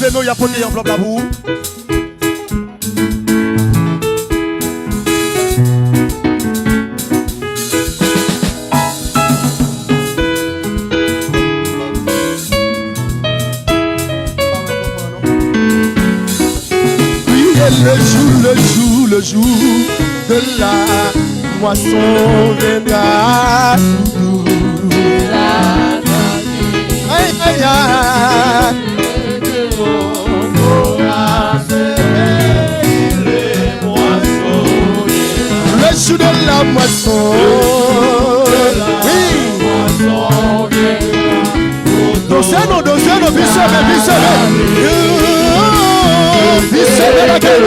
levez-nous, il y a porté enveloppe là pour vous. Le jour de la moisson viendra. Aïe, aïe, aïe. Le jour de la moisson. Oui. Dosez-nous, la gueule.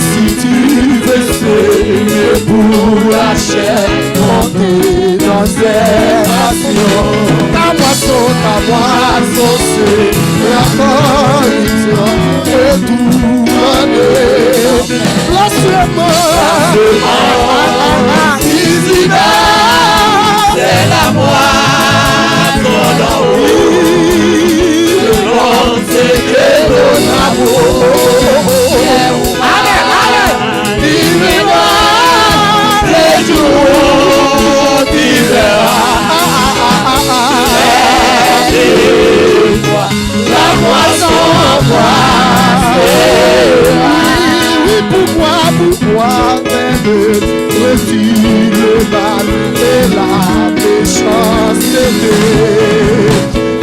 Si tu veux s'aimer pour la chair, monter dans cette passion. Ta moisson, c'est la condition et tout l'année. Laisse-moi, c'est la moisson d'en haut. C'est que ton amour. Allez, dis-moi les jours d'hiver. La moisson oui, pour moi, retire le mal et la méchanceté.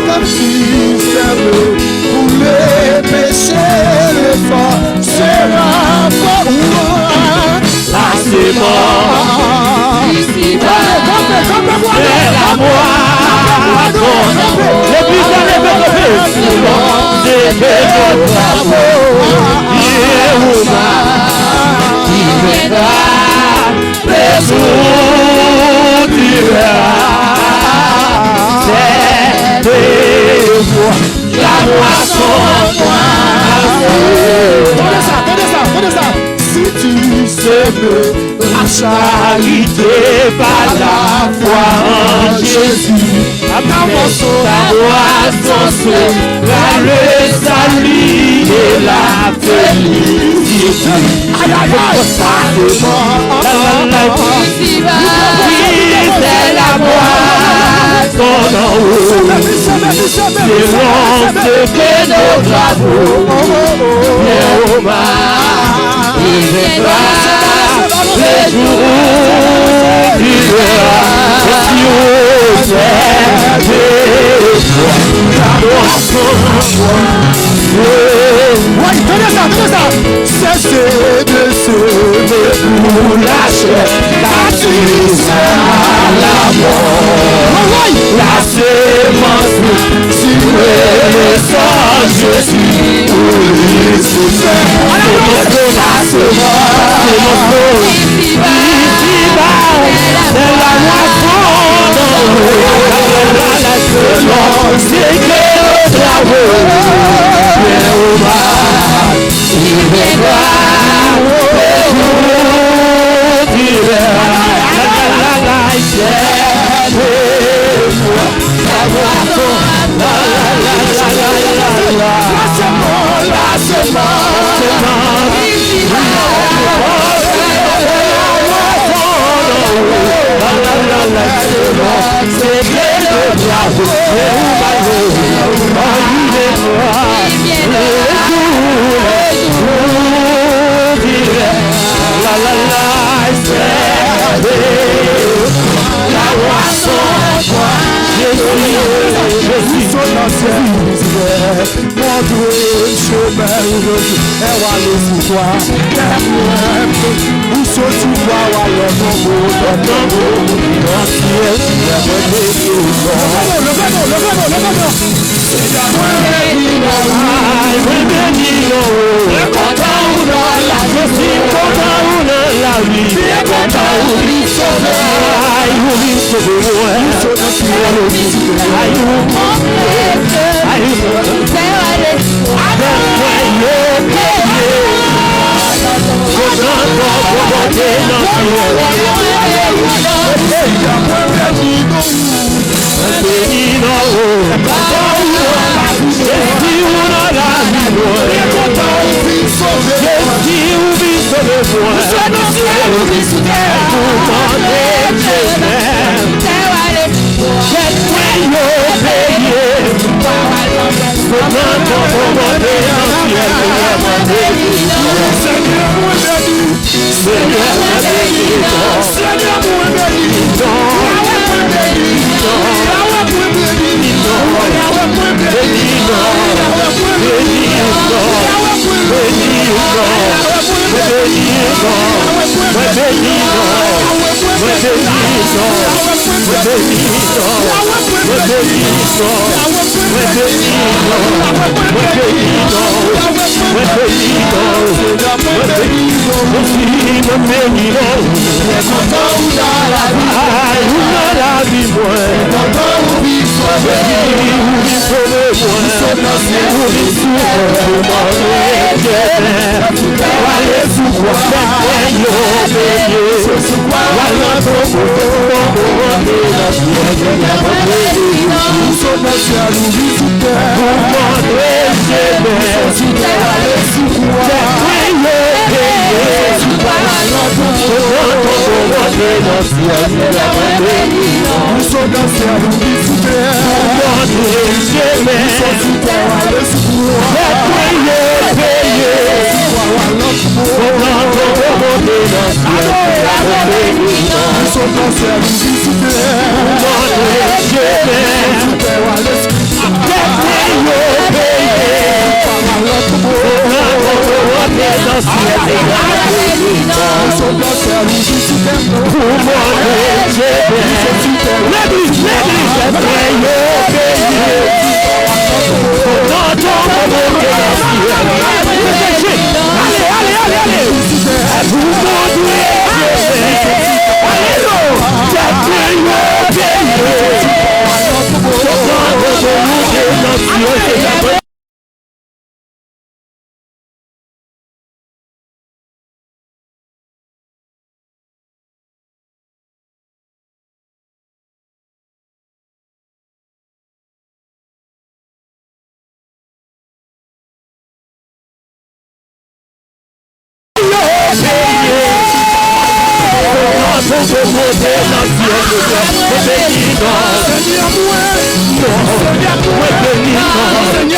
Comme si c'est pour les péchés, l'effort sera pour moi. La sémence, c'est la moisson. L'église a levé c'est que notre amour, il viendra, les jours d'hiver. C'est la moisson. Tenez ça. Si tu sais la charité par la foi en Jésus, ta moisson, c'est le salut et la félicité. C'est la moisson d'en haut. C'est que nos travaux, il viendra les jours d'hiver. La moisson. Oui, tenez ça. Cessez de semer pour la chair, car tu seras la mort. La sémence, si le sang Jésus, pour lui souffert. La sémence, c'est la moisson dans l'eau. La sémence, c'est que le travaux. Il viendra les jours d'hiver. La Seigneur,